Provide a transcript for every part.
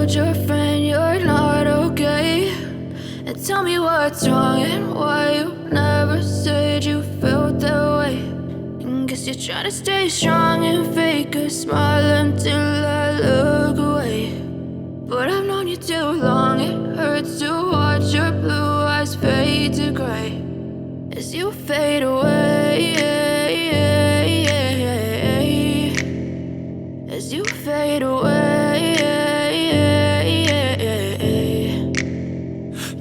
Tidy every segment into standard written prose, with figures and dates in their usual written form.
told your friend you're not okay, and tell me what's wrong and why you never said you felt that way. And guess you're trying to stay strong and fake a smile until I look away. But I've known you too long, it hurts to watch your blue eyes fade to gray as you fade away, as you fade away.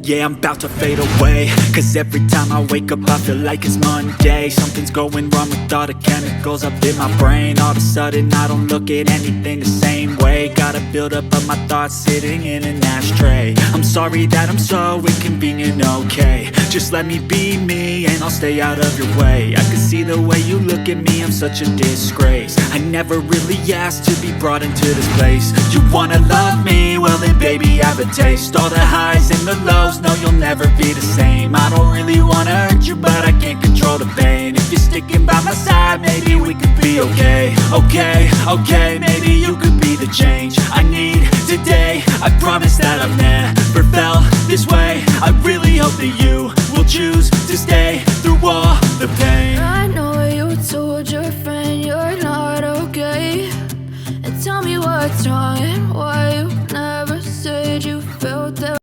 Yeah, I'm about to fade away, cause every time I wake up I feel like it's Monday. Something's going wrong with all the chemicals up in my brain. All of a sudden I don't look at anything the same way. Gotta build up of my thoughts sitting in an ashtray. I'm sorry that I'm so inconvenient, okay. Just let me be me and I'll stay out of your way. I can see the way you look at me, I'm such a disgrace. I never really asked to be brought into this place. You wanna love me? Well then baby I have a taste. All the highs and the lows, no you'll never be the same. I don't really wanna hurt you but I can't control the pain. If you're sticking by my side maybe we could be okay. Okay, maybe you could be the change I need today. I promise that I've never